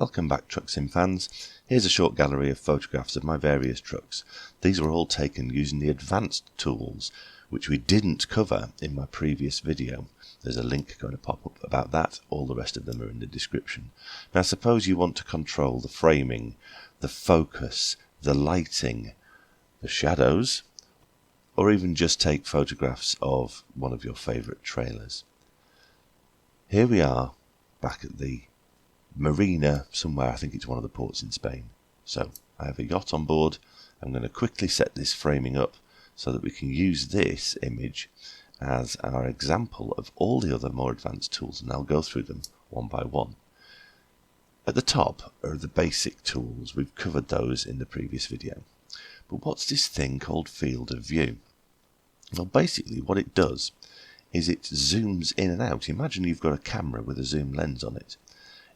Welcome back, Truck Sim fans. Here's a short gallery of photographs of my various trucks. These were all taken using the advanced tools, which we didn't cover in my previous video. There's a link going to pop up about that. All the rest of them are in the description. Now suppose you want to control the framing, the focus, the lighting, the shadows, or even just take photographs of one of your favourite trailers. Here we are back at the marina somewhere. I think it's one of the ports in Spain. So I have a yacht on board. I'm going to quickly set this framing up so that we can use this image as our example of all the other more advanced tools, and I'll go through them one by one. At the top are the basic tools. We've covered those in the previous video. But what's this thing called field of view? Well, basically what it does is it zooms in and out. Imagine you've got a camera with a zoom lens on it.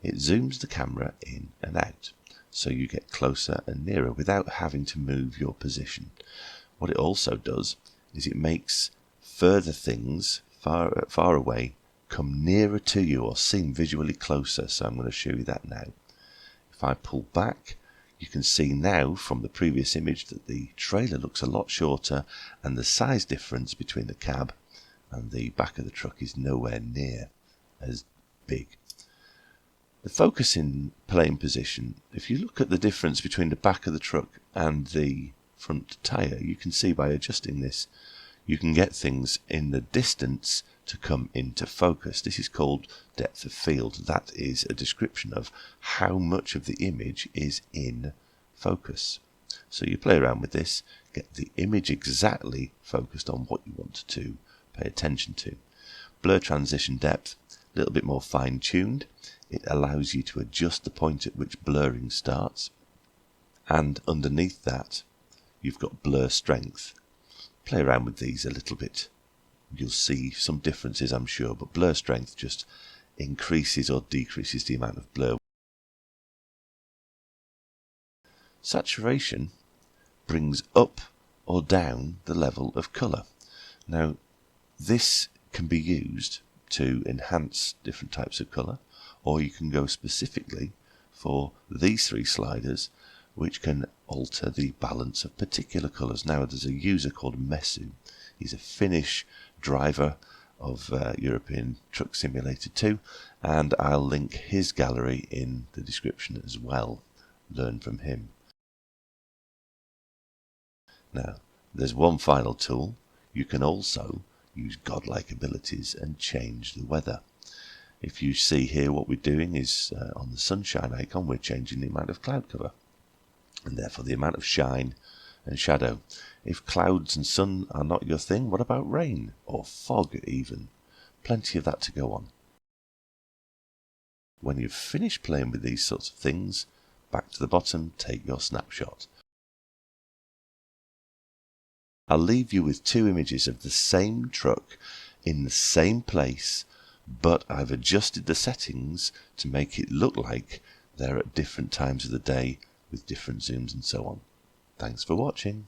It zooms the camera in and out, so you get closer and nearer without having to move your position. What it also does is it makes further things far away come nearer to you or seem visually closer. So I'm going to show you that now. If I pull back, you can see now from the previous image that the trailer looks a lot shorter, and the size difference between the cab and the back of the truck is nowhere near as big. The focus in plane position, if you look at the difference between the back of the truck and the front tyre, you can see by adjusting this, you can get things in the distance to come into focus. This is called depth of field. That is a description of how much of the image is in focus. So you play around with this, get the image exactly focused on what you want to pay attention to. Blur transition depth, a little bit more fine-tuned. It allows you to adjust the point at which blurring starts, and underneath that you've got blur strength. Play around with these a little bit. You'll see some differences, I'm sure, but blur strength just increases or decreases the amount of blur. Saturation brings up or down the level of colour. Now, this can be used to enhance different types of colour, or you can go specifically for these three sliders, which can alter the balance of particular colours. Now, there's a user called Messu. He's a Finnish driver of European Truck Simulator 2, and I'll link his gallery in the description as well. Learn from him. Now, there's one final tool. You can also use godlike abilities and change the weather. If you see here, what we're doing is on the sunshine icon, we're changing the amount of cloud cover, and therefore the amount of shine and shadow. If clouds and sun are not your thing, what about rain or fog even? Plenty of that to go on. When you've finished playing with these sorts of things, back to the bottom, take your snapshot. I'll leave you with two images of the same truck in the same place, but I've adjusted the settings to make it look like they're at different times of the day with different zooms and so on. Thanks for watching.